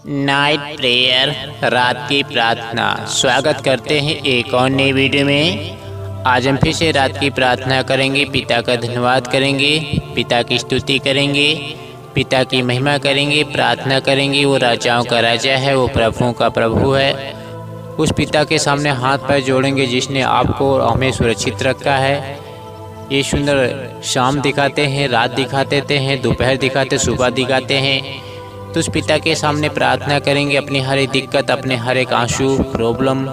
Night prayer, रात की प्रार्थना। स्वागत करते हैं एक और नई वीडियो में। आज हम फिर से रात की प्रार्थना करेंगे, पिता का धन्यवाद करेंगे, पिता की स्तुति करेंगे, पिता की महिमा करेंगे, प्रार्थना करेंगे। वो राजाओं का राजा है, वो प्रभुओं का प्रभु है। उस पिता के सामने हाथ पैर जोड़ेंगे जिसने आपको और हमें सुरक्षित रखा है। ये सुंदर शाम दिखाते हैं, रात दिखाते हैं, दोपहर दिखाते, सुबह दिखाते हैं। तो उस पिता के सामने प्रार्थना करेंगे, अपनी हर एक दिक्कत, अपने हर एक आंसू, प्रॉब्लम,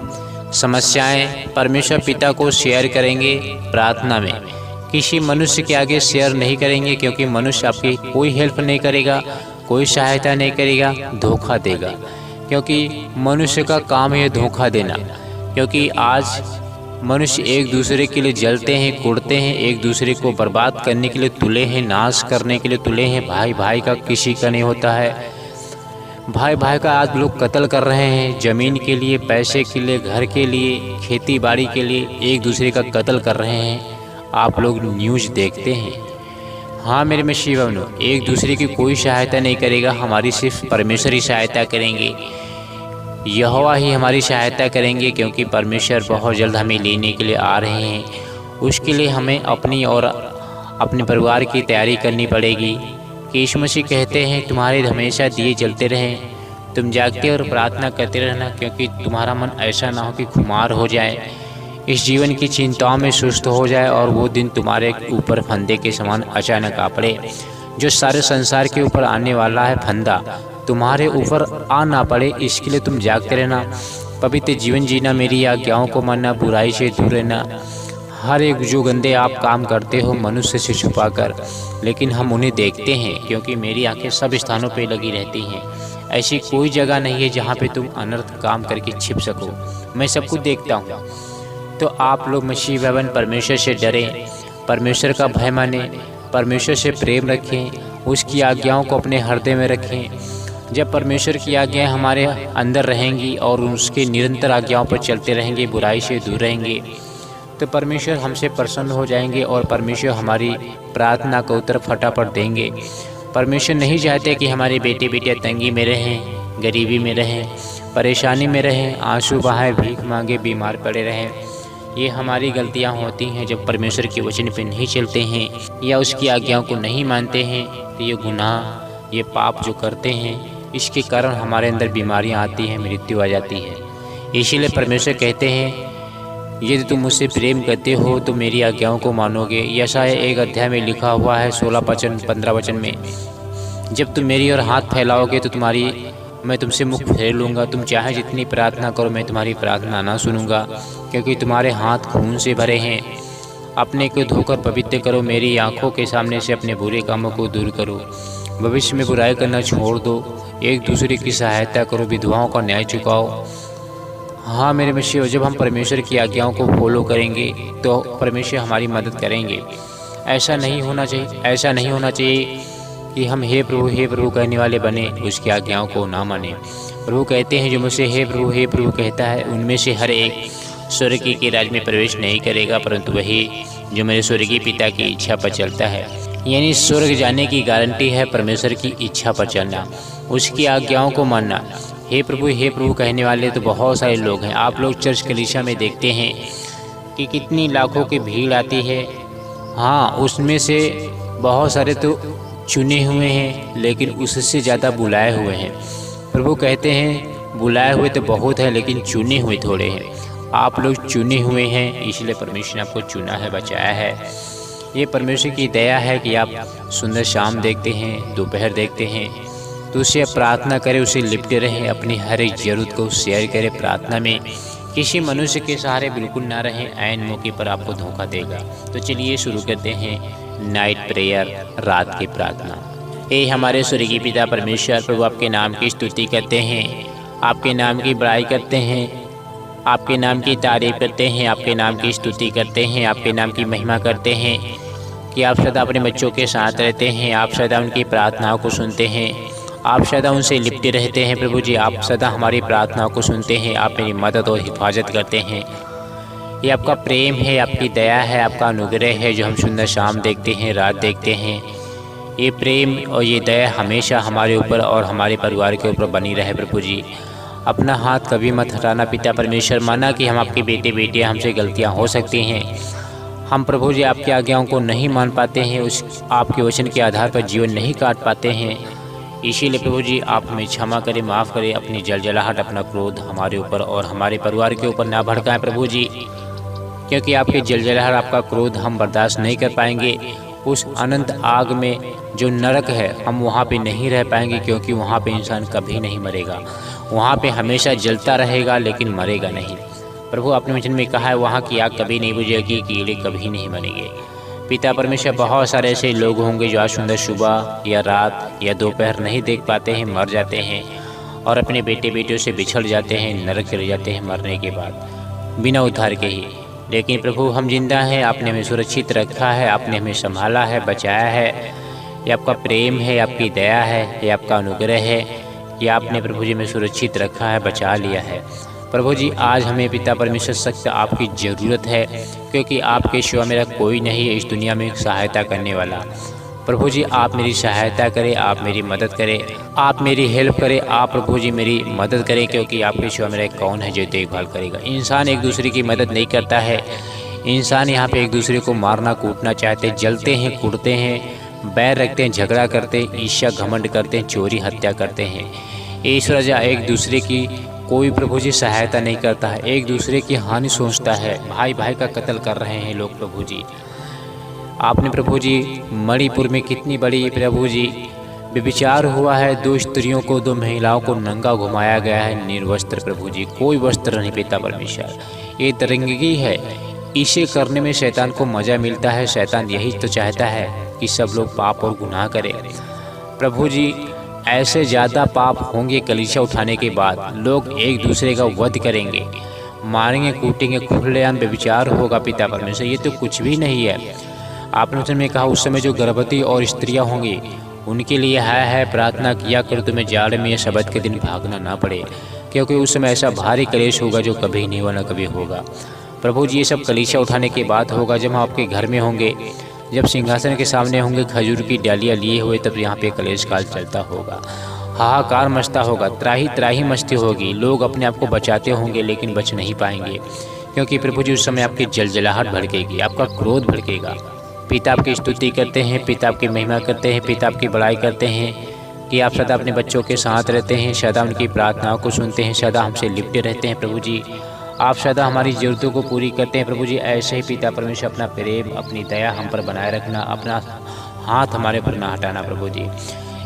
समस्याएं परमेश्वर पिता को शेयर करेंगे। प्रार्थना में किसी मनुष्य के आगे शेयर नहीं करेंगे, क्योंकि मनुष्य आपकी कोई हेल्प नहीं करेगा, कोई सहायता नहीं करेगा, धोखा देगा। क्योंकि मनुष्य का काम है धोखा देना। क्योंकि आज मनुष्य एक दूसरे के लिए जलते हैं, कुड़ते हैं, एक दूसरे को बर्बाद करने के लिए तुले हैं, नाश करने के लिए तुले हैं। भाई भाई का किसी का नहीं होता है। भाई भाई का आज लोग कत्ल कर रहे हैं, ज़मीन के लिए, पैसे के लिए, घर के लिए, खेती बाड़ी के लिए एक दूसरे का कत्ल कर रहे हैं। आप लोग न्यूज़ देखते हैं। हाँ मेरे मसीह भाइयों, एक दूसरे की कोई सहायता नहीं करेगा, हमारी सिर्फ परमेश्वर ही सहायता करेंगे। यहोवा ही हमारी सहायता करेंगे, क्योंकि परमेश्वर बहुत जल्द हमें लेने के लिए आ रहे हैं। उसके लिए हमें अपनी और अपने परिवार की तैयारी करनी पड़ेगी। कि यीशु मसीह कहते हैं तुम्हारे हमेशा दिए जलते रहें, तुम जागते और प्रार्थना करते रहना, क्योंकि तुम्हारा मन ऐसा ना हो कि खुमार हो जाए, इस जीवन की चिंताओं में सुस्त हो जाए और वो दिन तुम्हारे ऊपर फंदे के समान अचानक आ पड़े। जो सारे संसार के ऊपर आने वाला है फंदा, तुम्हारे ऊपर आ ना पड़े, इसके लिए तुम जागते रहना, पवित्र जीवन जीना, मेरी आज्ञाओं को मानना, बुराई से दूर रहना। हर एक जो गंदे आप काम करते हो मनुष्य से छुपाकर, लेकिन हम उन्हें देखते हैं, क्योंकि मेरी आंखें सब स्थानों पे लगी रहती हैं। ऐसी कोई जगह नहीं है जहाँ पे तुम अनर्थ काम करके छिप सको। मैं सब कुछ देखता हूँ। तो आप लोग मसीह भवन परमेश्वर से डरें, परमेश्वर का भय माने, परमेश्वर से प्रेम रखें, उसकी आज्ञाओं को अपने हृदय में रखें। जब परमेश्वर की आज्ञाएं हमारे अंदर रहेंगी और उसके निरंतर आज्ञाओं पर चलते रहेंगे, बुराई से दूर रहेंगे, तो परमेश्वर हमसे प्रसन्न हो जाएंगे और परमेश्वर हमारी प्रार्थना का उत्तर फटाफट देंगे। परमेश्वर नहीं चाहते कि हमारे बेटे बेटियां तंगी में रहें, गरीबी में रहें, परेशानी में रहें, आंसू बहाए, भीख मांगे, बीमार पड़े रहें। ये हमारी गलतियां होती हैं जब परमेश्वर के वचन पे नहीं चलते हैं या उसकी आज्ञाओं को नहीं मानते हैं। तो ये गुनाह, ये पाप जो करते हैं, इसके कारण हमारे अंदर बीमारियां आती हैं, मृत्यु आ जाती है। इसीलिए परमेश्वर कहते हैं यदि तुम मुझसे प्रेम करते हो तो मेरी आज्ञाओं को मानोगे। यशायाह 1 अध्याय में लिखा हुआ है 16 वचन 15 वचन में, जब तुम मेरी ओर हाथ फैलाओगे तो मैं तुमसे मुख फेर लूँगा। तुम चाहे जितनी प्रार्थना करो, मैं तुम्हारी प्रार्थना ना सुनूंगा, क्योंकि तुम्हारे हाथ खून से भरे हैं। अपने को धोकर पवित्र करो, मेरी आँखों के सामने से अपने बुरे कामों को दूर करो, भविष्य में बुराई करना छोड़ दो, एक दूसरे की सहायता करो, विधवाओं का न्याय चुकाओ। हाँ मेरे मसीह, जब हम परमेश्वर की आज्ञाओं को फॉलो करेंगे तो परमेश्वर हमारी मदद करेंगे। ऐसा नहीं होना चाहिए कि हम हे प्रभु कहने वाले बने, उसकी आज्ञाओं को ना माने। प्रभु कहते हैं जो मुझसे हे प्रभु कहता है, उनमें से हर एक स्वर्ग के राज्य में प्रवेश नहीं करेगा, परंतु वही जो मेरे स्वर्गीय पिता की इच्छा पर चलता है। यानी स्वर्ग जाने की गारंटी है परमेश्वर की इच्छा पर चलना, उसकी आज्ञाओं को मानना। हे प्रभु कहने वाले तो बहुत सारे लोग हैं। आप लोग चर्च कलीसिया में देखते हैं कि कितनी लाखों की भीड़ आती है। हाँ, उसमें से बहुत सारे तो चुने हुए हैं, लेकिन उससे ज़्यादा बुलाए हुए हैं। प्रभु कहते हैं बुलाए हुए तो बहुत हैं, लेकिन चुने हुए थोड़े हैं। आप लोग चुने हुए हैं, इसलिए परमेश्वर ने आपको चुना है, बचाया है। ये परमेश्वर की दया है कि आप सुंदर शाम देखते हैं, दोपहर देखते हैं, तो उससे प्रार्थना करें, उसे लिपटे रहें, अपनी हर एक ज़रूरत को शेयर करें। प्रार्थना में किसी मनुष्य के सहारे बिल्कुल ना रहें, ऐन मौके पर आपको धोखा देगा। तो चलिए शुरू करते हैं नाइट प्रेयर, रात की प्रार्थना। हे हमारे स्वर्गीय पिता परमेश्वर, प्रभु आपके नाम की स्तुति करते हैं, आपके नाम की बड़ाई करते हैं, आपके नाम की तारीफ करते हैं, आपके नाम की स्तुति करते हैं, आपके नाम की महिमा करते हैं कि आप सदा अपने बच्चों के साथ रहते हैं, आप सदा उनकी प्रार्थनाओं को सुनते हैं, आप सदा उनसे लिपटे रहते हैं। प्रभु जी, आप सदा हमारी प्रार्थनाओं को सुनते हैं, आप मेरी मदद और हिफाजत करते हैं। ये आपका प्रेम है, आपकी दया है, आपका अनुग्रह है, जो हम सुंदर शाम देखते हैं, रात देखते हैं। ये प्रेम और ये दया हमेशा हमारे ऊपर और हमारे परिवार के ऊपर बनी रहे प्रभु जी। अपना हाथ कभी मत हटाना पिता परमेश्वर। माना कि हम आपके बेटे बेटियाँ, हमसे गलतियाँ हो सकती हैं, हम प्रभु जी आपकी आज्ञाओं को नहीं मान पाते हैं, उस आपके वचन के आधार पर जीवन नहीं काट पाते हैं। इसीलिए प्रभु जी आप हमें क्षमा करें, माफ़ करें। अपनी जलजलाहट, अपना क्रोध हमारे ऊपर और हमारे परिवार के ऊपर ना भड़काएं प्रभु जी, क्योंकि आपके जलजलाहट, आपका क्रोध हम बर्दाश्त नहीं कर पाएंगे। उस अनंत आग में जो नरक है, हम वहाँ पे नहीं रह पाएंगे, क्योंकि वहाँ पे इंसान कभी नहीं मरेगा। वहाँ पे हमेशा जलता रहेगा लेकिन मरेगा नहीं। प्रभु अपने वचन में कहा है, वहाँ की आग कभी नहीं बुझेगी, कीड़े कभी नहीं मरेंगे। पिता परमेश्वर, बहुत सारे ऐसे लोग होंगे जो आज सुंदर सुबह या रात या दोपहर नहीं देख पाते हैं, मर जाते हैं और अपने बेटे बेटियों से बिछड़ जाते हैं, नरक चले जाते हैं मरने के बाद बिना उद्धार के ही। लेकिन प्रभु हम जिंदा हैं, आपने हमें सुरक्षित रखा है, आपने हमें संभाला है, बचाया है। ये आपका प्रेम है, आपकी दया है, ये आपका अनुग्रह है कि आपने प्रभु जी में सुरक्षित रखा है, बचा लिया है। प्रभु जी आज हमें पिता परमेश्वर सख्त आपकी ज़रूरत है, क्योंकि आपके सिवा मेरा कोई नहीं है इस दुनिया में सहायता करने वाला। प्रभु जी आप मेरी सहायता करें, आप मेरी मदद करें, आप मेरी हेल्प करें, आप प्रभु जी मेरी मदद करें, क्योंकि आपके सिवा मेरा कौन है जो देखभाल करेगा। इंसान एक दूसरे की मदद नहीं करता है। इंसान यहाँ पे एक दूसरे को मारना कूटना चाहते, जलते हैं, कूटते हैं, बैर रखते हैं, झगड़ा करते हैं, ईर्ष्या घमंड करते हैं, चोरी हत्या करते हैं। ईश्वर जा एक दूसरे की कोई प्रभु जी सहायता नहीं करता है, एक दूसरे की हानि सोचता है। भाई भाई का कत्ल कर रहे हैं लोग प्रभु जी। आपने प्रभु जी मणिपुर में कितनी बड़ी प्रभु जी व्यभिचार हुआ है, 2 स्त्रियों को, 2 महिलाओं को नंगा घुमाया गया है, निर्वस्त्र प्रभु जी, कोई वस्त्र नहीं पिता परमेश्वर। ये दरिंदगी है, इसे करने में शैतान को मज़ा मिलता है। शैतान यही तो चाहता है कि सब लोग पाप और गुनाह करें। प्रभु जी ऐसे ज़्यादा पाप होंगे कलीसिया उठाने के बाद, लोग एक दूसरे का वध करेंगे, मारेंगे, कूटेंगे, खुलेआम व्यभिचार होगा पिता परमेश्वर। ये तो कुछ भी नहीं है। आपने वचन में कहा उस समय जो गर्भवती और स्त्रियां होंगी उनके लिए है प्रार्थना किया करो, तुम्हें जाड़ में या शबत के दिन भागना ना पड़े, क्योंकि उस समय ऐसा भारी कलेश होगा जो कभी नहीं हुआ ना कभी होगा। प्रभु जी ये सब कलीसिया उठाने के बाद होगा, जब हम आपके घर में होंगे, जब सिंहासन के सामने होंगे खजूर की डालियाँ लिए हुए, तब यहाँ पे कलेश काल चलता होगा, हाहाकार मचता होगा, त्राही त्राही मचती होगी। लोग अपने आप को बचाते होंगे लेकिन बच नहीं पाएंगे, क्योंकि प्रभु जी उस समय आपकी जलजलाहट भड़केगी, आपका क्रोध भड़केगा। पिता आपकी स्तुति करते हैं, पिता आपकी महिमा करते हैं, पिता आपकी बड़ाई करते हैं कि आप सदा अपने बच्चों के साथ रहते हैं, सदा उनकी प्रार्थनाओं को सुनते हैं, सदा हमसे लिपटे रहते हैं। प्रभु जी आप सदा हमारी ज़रूरतों को पूरी करते हैं। प्रभु जी ऐसे ही पिता परमेश्वर अपना प्रेम, अपनी दया हम पर बनाए रखना, अपना हाथ हमारे पर ना हटाना प्रभु जी।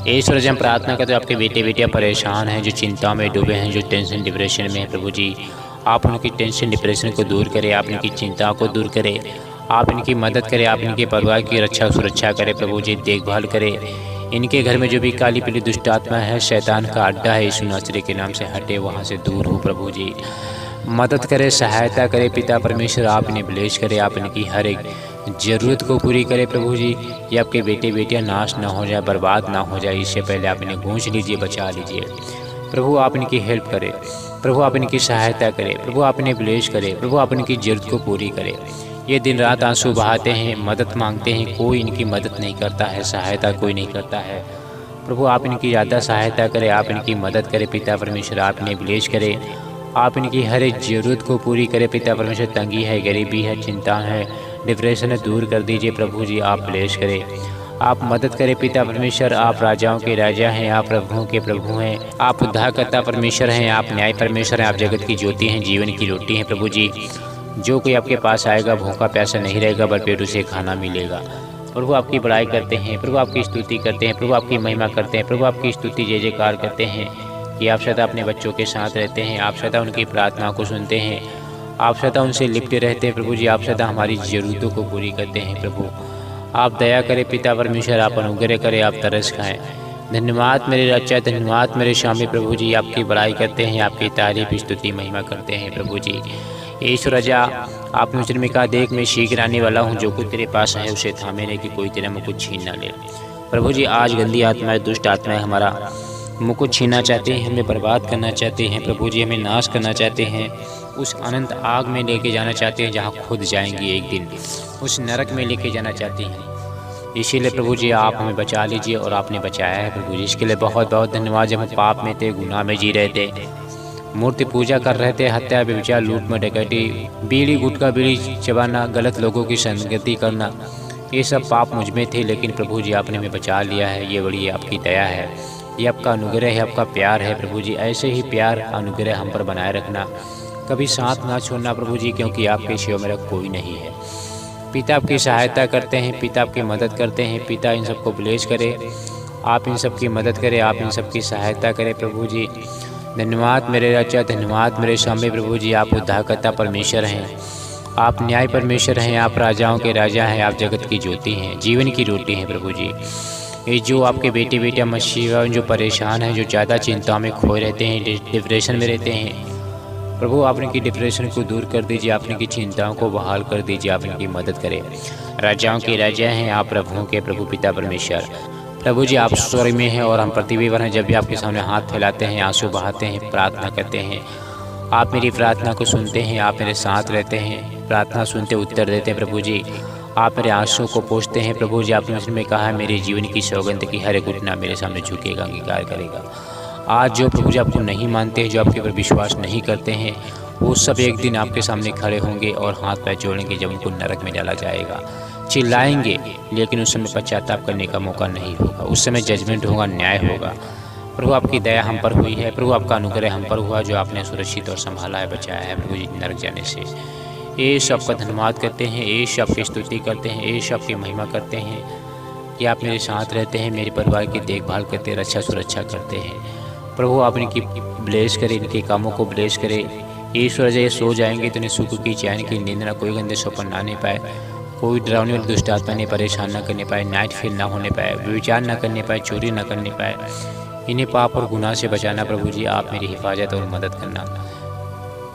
ईश्वर जी हम प्रार्थना करते हैं, आपके बेटे बेटियाँ परेशान हैं, जो चिंता में डूबे हैं, जो टेंशन डिप्रेशन में है, प्रभु जी आप उनकी टेंशन डिप्रेशन को दूर करें, आप इनकी चिंताओं को दूर करें, आप इनकी मदद करें, आप इनके परिवार की रक्षा सुरक्षा करें प्रभु जी, देखभाल करें। इनके घर में जो भी काली पीली दुष्ट आत्मा है, शैतान का अड्डा है, यीशु नासरी के नाम से हटे, वहाँ से दूर हो प्रभु जी। मदद करें, सहायता करें पिता परमेश्वर, आप इन्हें ब्लेस करें, आप इनकी हर एक ज़रूरत को पूरी करें प्रभु जी। ये आपके बेटे बेटियां नाश ना हो जाए, बर्बाद ना हो जाए, इससे पहले आप इन्हें गूंज लीजिए, बचा लीजिए प्रभु। आप इनकी हेल्प करें प्रभु, आप इनकी सहायता करें प्रभु, आप इन्हें ब्लेस करें प्रभु, आप इनकी ज़रूरत को पूरी करें। ये दिन रात आंसू बहाते हैं, मदद मांगते हैं, कोई इनकी मदद नहीं करता है, सहायता कोई नहीं करता है प्रभु। आप इनकी ज़्यादा सहायता करें, आप इनकी मदद करें पिता परमेश्वर, आप इन्हें ब्लेस करें, आप इनकी हर एक ज़रूरत को पूरी करें पिता परमेश्वर। तंगी है, गरीबी है, चिंता है, डिप्रेशन है, दूर कर दीजिए प्रभु जी, आप ब्लेस करें, आप मदद करें पिता परमेश्वर। आप राजाओं के राजा हैं, आप प्रभुओं के प्रभु हैं, आप उद्धारकर्ता परमेश्वर हैं, आप न्याय परमेश्वर हैं, आप जगत की ज्योति हैं, जीवन की रोटी हैं प्रभु जी। जो कोई आपके पास आएगा भूखा प्यासा नहीं रहेगा, भरपेट उसे खाना मिलेगा। प्रभु आपकी बड़ाई करते हैं प्रभु, आपकी स्तुति करते हैं प्रभु, आपकी महिमा करते हैं प्रभु, आपकी स्तुति जय जयकार करते हैं कि आप सदा अपने बच्चों के साथ रहते हैं, आप सदा उनकी प्रार्थना को सुनते हैं, आप सदा उनसे लिपटे रहते हैं प्रभु जी, आप सदा हमारी ज़रूरतों को पूरी करते हैं प्रभु। आप दया करें पिता परमेश्वर, आप अनुग्रह करें, आप तरस खाएँ। धन्यवाद मेरे रक्षा, धन्यवाद मेरे स्वामी प्रभु जी, आपकी बड़ाई करते हैं, आपकी तारीफ स्तुति महिमा करते हैं प्रभु जी। ईश्वर राजा आपने वचन में कहा, देख मैं शीघ्र आने वाला हूँ, जो कुछ तेरे पास है उसे थामे रहे कि कोई तेरा मुँह को छीन ना ले। प्रभु जी आज गंदी आत्माएं, दुष्ट आत्माएं हमारा मुँह को छीनना चाहते हैं, हमें बर्बाद करना चाहते हैं प्रभु जी, हमें नाश करना चाहते हैं, उस अनंत आग में लेके जाना चाहते हैं जहाँ खुद जाएंगे एक दिन, उस नरक में लेके जाना चाहते हैं। इसीलिए प्रभु जी आप हमें बचा लीजिए और आपने बचाया है प्रभु जी। इसके लिए बहुत बहुत धन्यवाद। जब हम पाप में थे, गुनाह में जी रहे थे, मूर्ति पूजा कर रहे थे, हत्या, व्यभिचार, लूट में डकैती, बीड़ी गुटखा बीड़ी चबाना, गलत लोगों की संगति करना, ये सब पाप मुझ में थे, लेकिन प्रभु जी आपने हमें बचा लिया है। ये बड़ी आपकी दया है, ये आपका अनुग्रह है, आपका प्यार है प्रभु जी। ऐसे ही प्यार अनुग्रह हम पर बनाए रखना, कभी साथ ना छोड़ना प्रभु जी, क्योंकि आपके सिवा मेरा कोई नहीं है। पिता आपकी सहायता करते हैं, पिता आपकी मदद करते हैं। पिता इन सबको ब्लेस करे, आप इन सब की मदद करें, आप इन सब की सहायता करें प्रभु जी। धन्यवाद मेरे राजा, धन्यवाद मेरे स्वामी प्रभु जी। आप उद्धारकर्ता परमेश्वर हैं, आप न्याय परमेश्वर हैं, आप राजाओं के राजा हैं, आप जगत की ज्योति हैं, जीवन की रोटी हैं प्रभु जी। ये जो आपके बेटे बेटियाँ मसीहा जो परेशान हैं, जो ज़्यादा चिंताओं में खोए रहते हैं, डिप्रेशन में रहते हैं, प्रभु आप इनकी डिप्रेशन को दूर कर दीजिए, आप इनकी चिंताओं को बहाल कर दीजिए, आप इनकी मदद करें। राजाओं के राजा हैं, आप प्रभुओं के प्रभु पिता परमेश्वर। प्रभु जी आप स्वर्ग में हैं और हम पृथ्वी पर हैं। जब भी आपके सामने हाथ फैलाते हैं, आंसू बहाते हैं, प्रार्थना करते हैं, आप मेरी प्रार्थना को सुनते हैं, आप मेरे साथ रहते हैं, प्रार्थना सुनते उत्तर देते हैं प्रभु जी। आप मेरे आंसू को पोंछते हैं प्रभु जी। आपने उसमें कहा है मेरे जीवन की सौगंध की हर एक घटना मेरे सामने झुकेगा, अंगीकार करेगा। आज जो प्रभु जी आपको नहीं मानते हैं, जो आपके ऊपर विश्वास नहीं करते हैं, वो सब एक दिन आपके सामने खड़े होंगे और हाथ पैर जोड़ेंगे जब उनको नरक में डाला जाएगा। चिल्लाएंगे, लेकिन उस समय पश्चाताप करने का मौका नहीं होगा। उस समय जजमेंट होगा, न्याय होगा। प्रभु आपकी दया हम पर हुई है, प्रभु आपका अनुग्रह हम पर हुआ, जो आपने सुरक्षित और संभाला है, बचाया है प्रभु जी नरक जाने से। यीशु आपका धन्यवाद करते हैं, यीशु आपकी स्तुति करते हैं, यीशु आपकी महिमा करते हैं कि आप मेरे साथ रहते हैं, मेरे परिवार की देखभाल करते हैं, रक्षा सुरक्षा करते हैं। प्रभु आप इनकी ब्लेस करें, इनके कामों को ब्लेस करें। ईश्वर जब ये सो जाएंगे तो इन्हें सुख की, चैन की नींद ना, कोई गंदे स्वप्न ना आने पाए, कोई डरावने वाली दुष्ट आत्मा ने परेशान ना करने पाए, नाइट फील ना होने पाए, विचार ना करने पाए, चोरी ना करने पाए। इन्हें पाप और गुनाह से बचाना प्रभु जी, आप मेरी हिफाजत और मदद करना।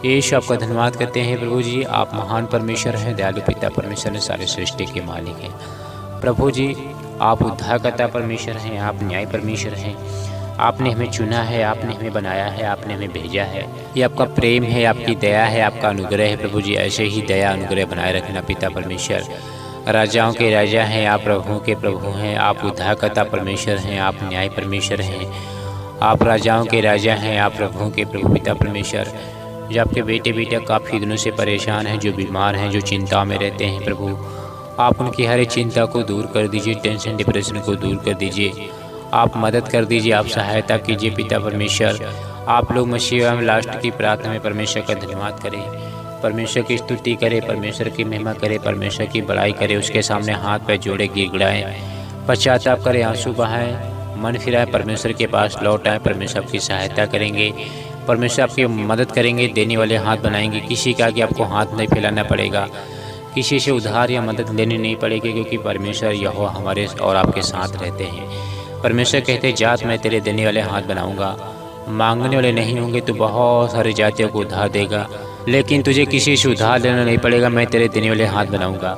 यीशु आपका धन्यवाद करते हैं प्रभु जी। आप महान परमेश्वर हैं, दयालु पिता परमेश्वर हैं, सारे सृष्टि के मालिक हैं प्रभु जी। आप उद्धारकर्ता परमेश्वर हैं, आप न्याय परमेश्वर हैं। आपने हमें चुना है, आपने हमें बनाया है, आपने हमें भेजा है। ये आपका प्रेम है, आपकी दया है, आपका अनुग्रह है प्रभु जी। ऐसे ही दया अनुग्रह बनाए रखना पिता परमेश्वर। राजाओं के राजा हैं, आप प्रभुओं के प्रभु हैं, आप उद्धारकर्ता परमेश्वर हैं, आप न्याय परमेश्वर हैं, आप राजाओं के राजा हैं, आप प्रभुओं के प्रभु पिता परमेश्वर। जो आपके बेटे बेटियाँ काफ़ी दिनों से परेशान हैं, जो बीमार हैं, जो चिंता में रहते हैं प्रभु, आप उनकी हर एक चिंता को दूर कर दीजिए, टेंशन डिप्रेशन को दूर कर दीजिए। आप मदद कर दीजिए, आप सहायता कीजिए पिता परमेश्वर। आप लोग मसीहा में लास्ट की प्रार्थना में परमेश्वर का धन्यवाद करें, परमेश्वर की स्तुति करें, परमेश्वर की महिमा करें, परमेश्वर की बड़ाई करें, उसके सामने हाथ पैर जोड़े गिड़गिड़ाएं, पश्चाताप करें, आंसू बहाएं, मन फिराएं, परमेश्वर के पास लौट आएं। परमेश्वर आपकी सहायता करेंगे, परमेश्वर आपकी मदद करेंगे, देने वाले हाथ बनाएंगे। किसी का कि आपको हाथ नहीं फैलाना पड़ेगा, किसी से उधार या मदद लेनी नहीं पड़ेगी, क्योंकि परमेश्वर यहोवा हमारे और आपके साथ रहते हैं। परमेश्वर कहते हैं जात मैं तेरे देने वाले हाथ बनाऊंगा, मांगने वाले नहीं होंगे तो बहुत सारी जातियों को उधार देगा, लेकिन तुझे किसी से उधार लेना नहीं पड़ेगा, मैं तेरे देने वाले हाथ बनाऊंगा।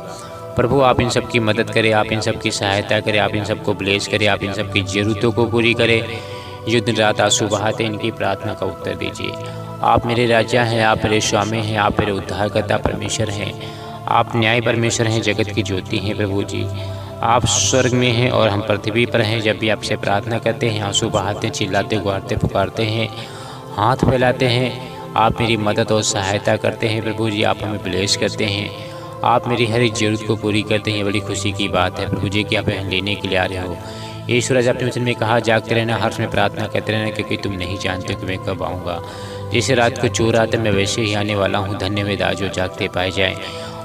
प्रभु आप इन सब की मदद करें, आप इन सब की सहायता करें, आप इन सबको ब्लेस करें, आप इन सब की ज़रूरतों को पूरी करें। जो दिन रात आंसू बहाते इनकी प्रार्थना का उत्तर दीजिए। आप मेरे राजा हैं, आप मेरे स्वामी हैं, आप मेरे उद्धारकर्ता परमेश्वर हैं, आप न्याय परमेश्वर हैं, जगत की ज्योति हैं प्रभु जी। आप स्वर्ग में हैं और हम पृथ्वी पर हैं। जब भी आपसे प्रार्थना करते हैं, आंसू बहाते हैं, चिल्लाते गुहारते पुकारते हैं, हाथ फैलाते हैं, आप मेरी मदद और सहायता करते हैं प्रभु जी। आप हमें ब्लेस करते हैं, आप मेरी हर एक ज़रूरत को पूरी करते हैं। बड़ी खुशी की बात है प्रभु जी कि आप लेने के लिए आ रहे हो। ईश्वर आज अपने वचन में कहा जागते रहना, हर समय प्रार्थना करते रहना, क्योंकि तुम नहीं जानते कि मैं कब आऊँगा। जैसे रात को चोर आते मैं वैसे ही आने वाला हूँ। धन्यवाद आज जो जागते पाए जाएँ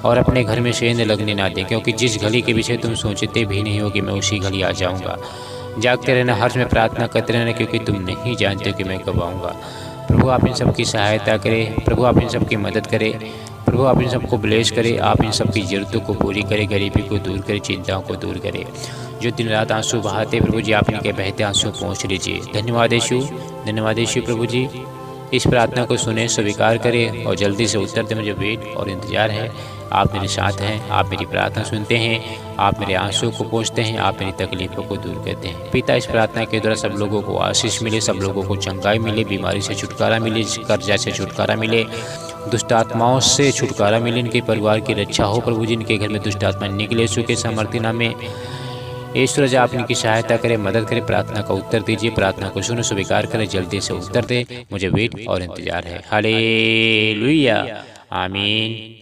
और अपने घर में सेंध लगने ना दें, क्योंकि जिस घड़ी के विषय तुम सोचते भी नहीं हो कि मैं उसी घड़ी आ जाऊँगा। जागते रहना, हर समय प्रार्थना करते रहना, क्योंकि तुम नहीं जानते कि मैं कब आऊँगा। प्रभु आप इन सब की सहायता करें, प्रभु आप इन सब की मदद करें, प्रभु आप इन सबको ब्लेस करें, आप इन सब की ज़रूरतों को पूरी करें, गरीबी को दूर करें, चिंताओं को दूर करें। जो दिन रात आंसू बहाते प्रभु जी, आप इनके बहते आंसू पहुँच लीजिए। धन्यवाद यीशु, धन्यवाद यीशु प्रभु जी। इस प्रार्थना को सुने, स्वीकार करें और जल्दी से उत्तर दें। मुझे वेट और इंतज़ार है। आप मेरे साथ हैं, आप मेरी प्रार्थना सुनते हैं, आप मेरे आंसू को पोंछते हैं, आप मेरी तकलीफ़ों को दूर करते हैं। पिता इस प्रार्थना के द्वारा सब लोगों को आशीष मिले, सब लोगों को चंगाई मिले, बीमारी से छुटकारा मिले, कर्जा से छुटकारा मिले, दुष्ट आत्माओं से छुटकारा मिले, इनके परिवार की रक्षा हो प्रभु जी। इनके घर में दुष्ट आत्मा निकले, यीशु के सामर्थ्य नाम में ईश्वर जी आप इनकी सहायता करें, मदद करें, प्रार्थना का उत्तर दीजिए, प्रार्थना को सुनो स्वीकार करें, जल्दी से उत्तर दे, मुझे वेट और इंतजार है। हालेलुया, आमीन।